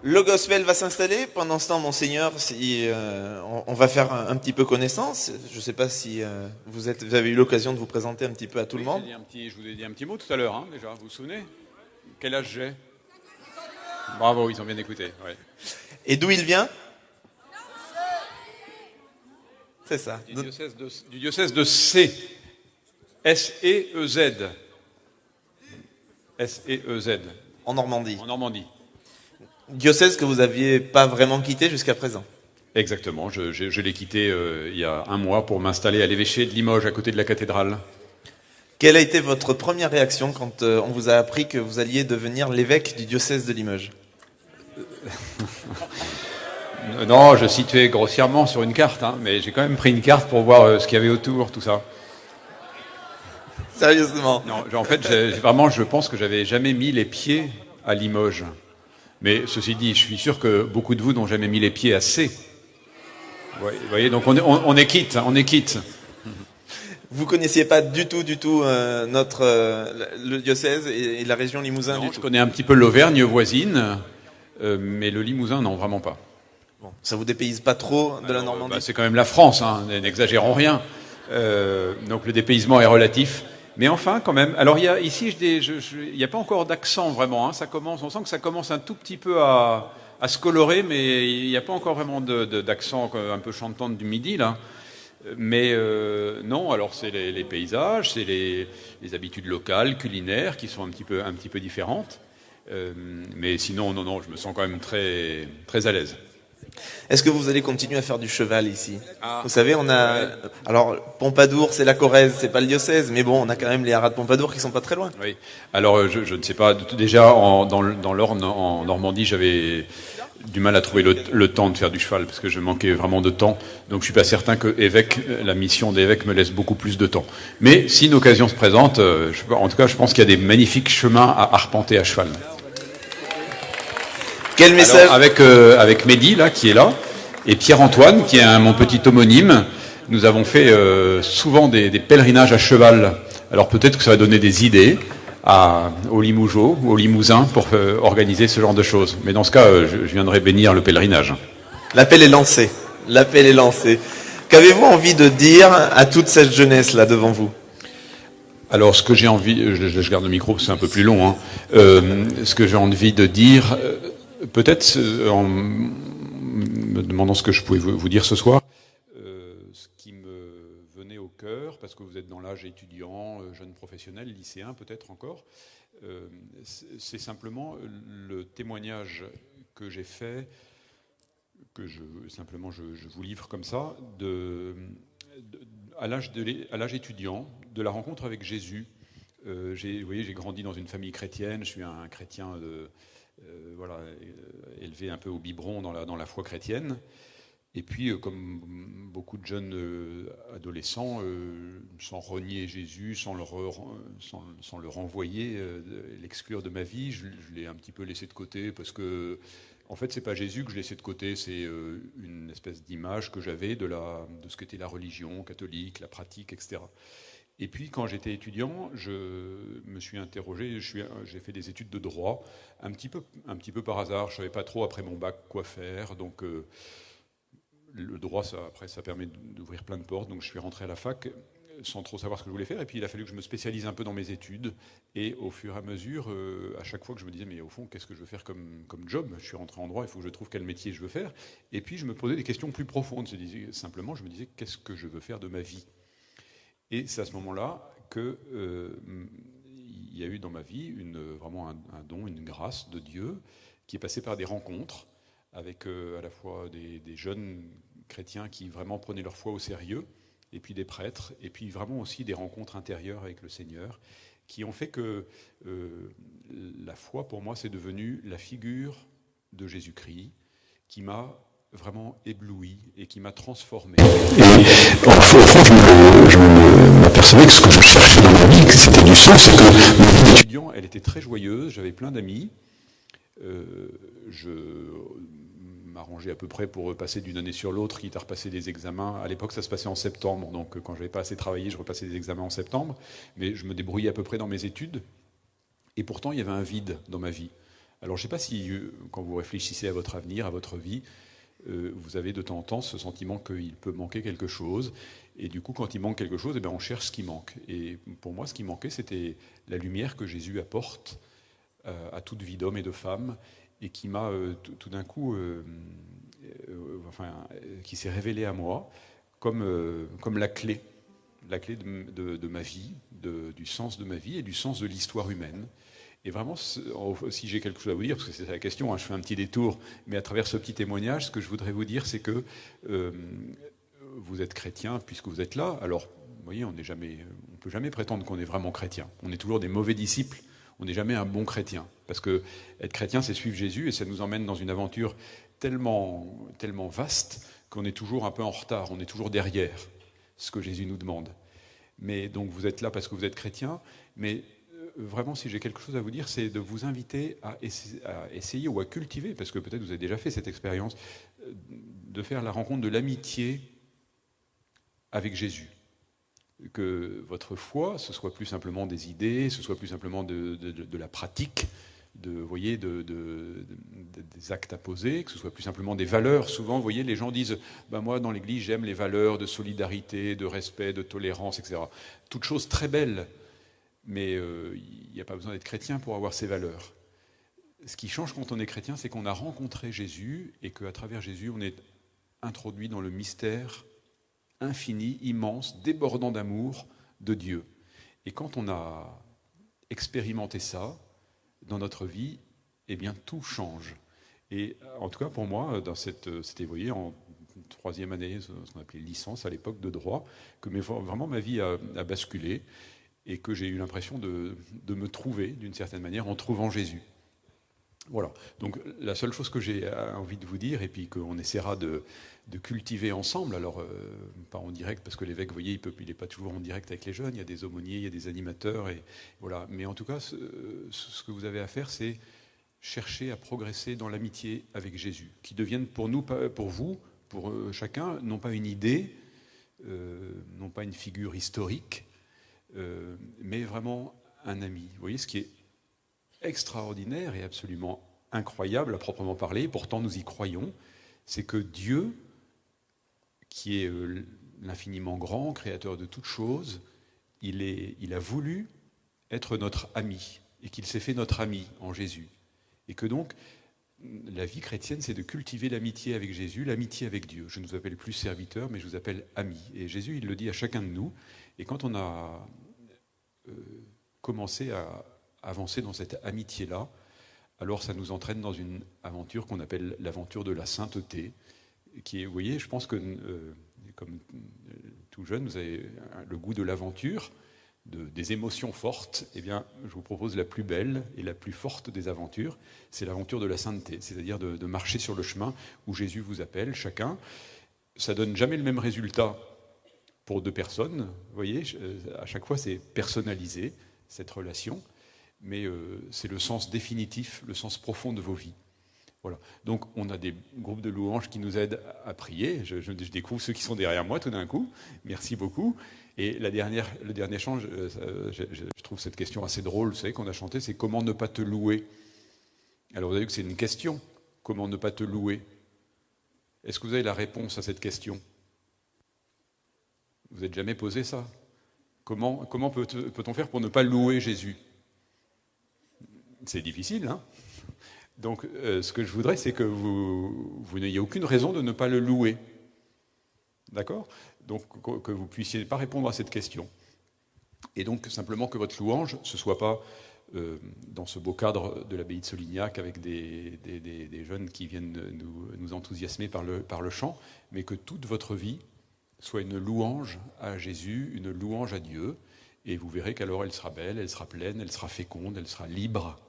Le gospel va s'installer. Pendant ce temps, Monseigneur, on va faire un petit peu connaissance. Je ne sais pas si vous avez eu l'occasion de vous présenter un petit peu à tout le monde. Je vous ai dit un petit mot tout à l'heure, hein, déjà. Vous vous souvenez? Quel âge j'ai? Bravo, ils ont bien écouté. Ouais. Et d'où il vient? C'est ça. Du diocèse de C. S-E-E-Z. S-E-E-Z. En Normandie. En Normandie. Diocèse que vous n'aviez pas vraiment quitté jusqu'à présent. Exactement. Je l'ai quitté il y a un mois pour m'installer à l'évêché de Limoges, à côté de la cathédrale. Quelle a été votre première réaction quand on vous a appris que vous alliez devenir l'évêque du diocèse de Limoges? Non, je situais grossièrement sur une carte, hein, mais j'ai quand même pris une carte pour voir ce qu'il y avait autour, tout ça. Sérieusement? Non, en fait, vraiment, je pense que j'avais jamais mis les pieds à Limoges. Mais ceci dit, je suis sûr que beaucoup de vous n'ont jamais mis les pieds à C. Vous voyez, donc on est quitte, on est quitte. Vous connaissiez pas du tout le diocèse et la région Limousin? Non, je connais un petit peu l'Auvergne voisine, mais le Limousin, non, vraiment pas. Bon, ça vous dépayse pas trop de la Normandie? C'est quand même la France, hein, n'exagérons rien. Donc le dépaysement est relatif. Mais enfin, quand même. Alors ici, il n'y a pas encore d'accent vraiment. Hein, on sent que ça commence un tout petit peu à se colorer, mais il n'y a pas encore vraiment d'accent un peu chantante du midi là. Mais non, alors c'est les paysages, c'est les habitudes locales, culinaires, qui sont un petit peu différentes. Mais sinon, non, je me sens quand même très, très à l'aise. Est-ce que vous allez continuer à faire du cheval ici? Vous savez, on a... Alors, Pompadour, c'est la Corrèze, c'est pas le diocèse, mais bon, on a quand même les haras de Pompadour qui sont pas très loin. Oui. Alors, je ne sais pas. Déjà, dans l'Orne, en Normandie, j'avais du mal à trouver le temps de faire du cheval, parce que je manquais vraiment de temps. Donc, je suis pas certain que la mission d'évêque me laisse beaucoup plus de temps. Mais si une occasion se présente, en tout cas, je pense qu'il y a des magnifiques chemins à arpenter à cheval. Quel message? Alors, avec Mehdi, là, qui est là, et Pierre-Antoine, qui est mon petit homonyme, nous avons fait souvent des pèlerinages à cheval. Alors peut-être que ça va donner des idées aux Limougeaux, aux Limousins, pour organiser ce genre de choses. Mais dans ce cas, je viendrai bénir le pèlerinage. L'appel est lancé. L'appel est lancé. Qu'avez-vous envie de dire à toute cette jeunesse là devant vous? Alors, ce que j'ai envie, je garde le micro, c'est un peu plus long, hein. Ce que j'ai envie de dire, peut-être en me demandant ce que je pouvais vous dire ce soir, ce qui me venait au cœur, parce que vous êtes dans l'âge étudiant, jeune professionnel, lycéen peut-être encore, c'est simplement le témoignage que j'ai fait, que je vous livre comme ça, à l'âge étudiant, de la rencontre avec Jésus. Vous voyez, j'ai grandi dans une famille chrétienne, je suis un chrétien élevé un peu au biberon dans la foi chrétienne. Et puis, comme beaucoup de jeunes adolescents, sans renier Jésus, sans le renvoyer, l'exclure de ma vie, je l'ai un petit peu laissé de côté, parce que, en fait, c'est pas Jésus que je laissais de côté, c'est une espèce d'image que j'avais de ce qu'était la religion catholique, la pratique, etc. Et puis, quand j'étais étudiant, je me suis interrogé, j'ai fait des études de droit, un petit peu par hasard. Je savais pas trop, après mon bac, quoi faire. Donc, le droit, ça permet d'ouvrir plein de portes. Donc, je suis rentré à la fac sans trop savoir ce que je voulais faire. Et puis, il a fallu que je me spécialise un peu dans mes études. Et au fur et à mesure, à chaque fois que je me disais, mais au fond, qu'est-ce que je veux faire comme job? Je suis rentré en droit, il faut que je trouve quel métier je veux faire. Et puis, je me posais des questions plus profondes. Simplement, je me disais, qu'est-ce que je veux faire de ma vie? Et c'est à ce moment-là qu'il y a eu dans ma vie vraiment un don, une grâce de Dieu qui est passé par des rencontres avec à la fois des jeunes chrétiens qui vraiment prenaient leur foi au sérieux, et puis des prêtres, et puis vraiment aussi des rencontres intérieures avec le Seigneur, qui ont fait que la foi, pour moi, c'est devenu la figure de Jésus-Christ qui m'a vraiment ébloui et qui m'a transformé. Et au fond, je m'apercevais que ce que je cherchais dans ma vie, que c'était du sens, et que ma vie d'étudiant, elle était très joyeuse, j'avais plein d'amis, je m'arrangeais à peu près pour passer d'une année sur l'autre, quitte à repasser des examens. À l'époque, ça se passait en septembre, donc quand je n'avais pas assez travaillé, je repassais des examens en septembre, mais je me débrouillais à peu près dans mes études, et pourtant il y avait un vide dans ma vie. Alors je ne sais pas si, quand vous réfléchissez à votre avenir, à votre vie, vous avez de temps en temps ce sentiment qu'il peut manquer quelque chose. Et du coup, quand il manque quelque chose, on cherche ce qui manque. Et pour moi, ce qui manquait, c'était la lumière que Jésus apporte à toute vie d'homme et de femme, et qui m'a tout d'un coup, qui s'est révélée à moi comme la clé de ma vie, du sens de ma vie et du sens de l'histoire humaine. Et vraiment, si j'ai quelque chose à vous dire, parce que c'est la question, je fais un petit détour, mais à travers ce petit témoignage, ce que je voudrais vous dire, c'est que vous êtes chrétien puisque vous êtes là. Alors, vous voyez, on ne peut jamais prétendre qu'on est vraiment chrétien. On est toujours des mauvais disciples. On n'est jamais un bon chrétien. Parce que être chrétien, c'est suivre Jésus, et ça nous emmène dans une aventure tellement, tellement vaste qu'on est toujours un peu en retard, on est toujours derrière ce que Jésus nous demande. Mais donc vous êtes là parce que vous êtes chrétien, mais vraiment, si j'ai quelque chose à vous dire, c'est de vous inviter à essayer ou à cultiver, parce que peut-être vous avez déjà fait cette expérience, de faire la rencontre de l'amitié avec Jésus. Que votre foi, ce soit plus simplement des idées, ce soit plus simplement de la pratique, des actes à poser, que ce soit plus simplement des valeurs. Souvent, vous voyez, les gens disent moi, dans l'Église, j'aime les valeurs de solidarité, de respect, de tolérance, etc. Toutes choses très belles, mais il n'y a pas besoin d'être chrétien pour avoir ces valeurs. Ce qui change quand on est chrétien, c'est qu'on a rencontré Jésus et qu'à travers Jésus, on est introduit dans le mystère infini, immense, débordant d'amour de Dieu. Et quand on a expérimenté ça dans notre vie, tout change. Et en tout cas pour moi, c'était, vous voyez, en troisième année, ce qu'on appelait licence à l'époque de droit, que vraiment ma vie a basculé et que j'ai eu l'impression de me trouver d'une certaine manière en trouvant Jésus. Voilà. Donc la seule chose que j'ai envie de vous dire, et puis qu'on essaiera de cultiver ensemble, alors pas en direct, parce que l'évêque, vous voyez, il n'est pas toujours en direct avec les jeunes, il y a des aumôniers, il y a des animateurs, et voilà. Mais en tout cas, ce que vous avez à faire, c'est chercher à progresser dans l'amitié avec Jésus, qui devienne pour nous, pour vous, pour chacun, non pas une idée, non pas une figure historique, mais vraiment un ami. Vous voyez, ce qui est extraordinaire et absolument incroyable à proprement parler, pourtant nous y croyons, c'est que Dieu, qui est l'infiniment grand, créateur de toutes choses, il a voulu être notre ami, et qu'il s'est fait notre ami en Jésus. Et que donc, la vie chrétienne, c'est de cultiver l'amitié avec Jésus, l'amitié avec Dieu. Je ne vous appelle plus serviteur, mais je vous appelle ami. Et Jésus, il le dit à chacun de nous. Et quand on a commencé à avancer dans cette amitié-là, alors ça nous entraîne dans une aventure qu'on appelle l'aventure de la sainteté, qui est, vous voyez, je pense que, comme tout jeune, vous avez le goût de l'aventure, des émotions fortes. Eh bien, je vous propose la plus belle et la plus forte des aventures, c'est l'aventure de la sainteté, c'est-à-dire de marcher sur le chemin où Jésus vous appelle, chacun. Ça donne jamais le même résultat pour deux personnes, vous voyez, à chaque fois c'est personnalisé, cette relation, mais c'est le sens définitif, le sens profond de vos vies. Voilà. Donc on a des groupes de louanges qui nous aident à prier. Je découvre ceux qui sont derrière moi tout d'un coup. Merci beaucoup. Et le dernier chant, je trouve cette question assez drôle, vous savez, qu'on a chanté, c'est « Comment ne pas te louer ?» Alors vous avez vu que c'est une question. Comment ne pas te louer? Est-ce que vous avez la réponse à cette question? Vous n'êtes jamais posé ça? Comment peut-on faire pour ne pas louer Jésus? C'est difficile, hein? Donc, ce que je voudrais, c'est que vous n'ayez aucune raison de ne pas le louer. D'accord? Donc, que vous ne puissiez pas répondre à cette question. Et donc, simplement que votre louange, ce ne soit pas dans ce beau cadre de l'abbaye de Solignac, avec des jeunes qui viennent nous enthousiasmer par le chant, mais que toute votre vie soit une louange à Jésus, une louange à Dieu, et vous verrez qu'alors elle sera belle, elle sera pleine, elle sera féconde, elle sera libre,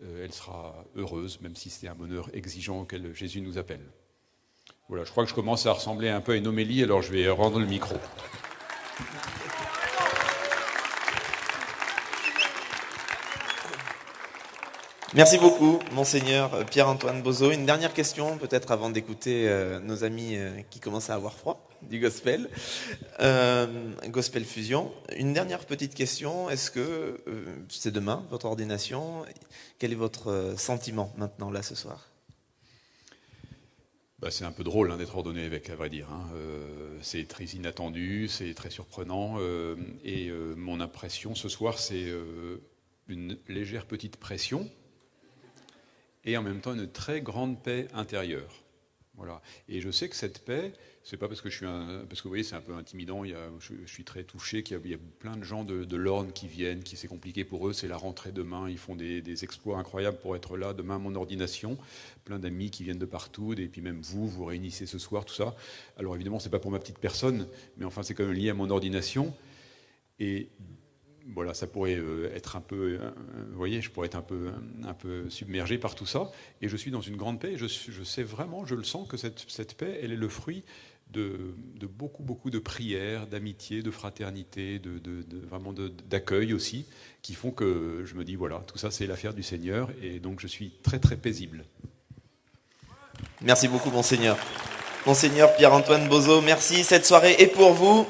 elle sera heureuse, même si c'est un bonheur exigeant auquel Jésus nous appelle. Voilà, je crois que je commence à ressembler un peu à une homélie, alors je vais rendre le micro. Merci beaucoup, Monseigneur Pierre-Antoine Bozo. Une dernière question, peut-être avant d'écouter nos amis qui commencent à avoir froid du gospel. Gospel Fusion. Une dernière petite question. Est-ce que c'est demain, votre ordination? Quel est votre sentiment maintenant, là, ce soir? C'est un peu drôle d'être ordonné évêque, à vrai dire. C'est très inattendu, c'est très surprenant. Et mon impression ce soir, c'est une légère petite pression et en même temps une très grande paix intérieure. Voilà. Et je sais que cette paix, c'est pas parce que parce que vous voyez, c'est un peu intimidant. Je suis très touché qu'il y a plein de gens de l'Orne qui viennent, qui c'est compliqué pour eux. C'est la rentrée demain. Ils font des exploits incroyables pour être là. Demain, mon ordination. Plein d'amis qui viennent de partout. Et puis même vous réunissez ce soir, tout ça. Alors évidemment, c'est pas pour ma petite personne, mais enfin, c'est quand même lié à mon ordination. Et voilà, ça pourrait être un peu, vous voyez, je pourrais être un peu submergé par tout ça. Et je suis dans une grande paix. Je sais vraiment, je le sens que cette paix, elle est le fruit de beaucoup de prières, d'amitié, de fraternité, vraiment d'accueil aussi, qui font que je me dis, voilà, tout ça, c'est l'affaire du Seigneur. Et donc, je suis très, très paisible. Merci beaucoup, Monseigneur. Monseigneur Pierre-Antoine Bozo, merci. Cette soirée est pour vous.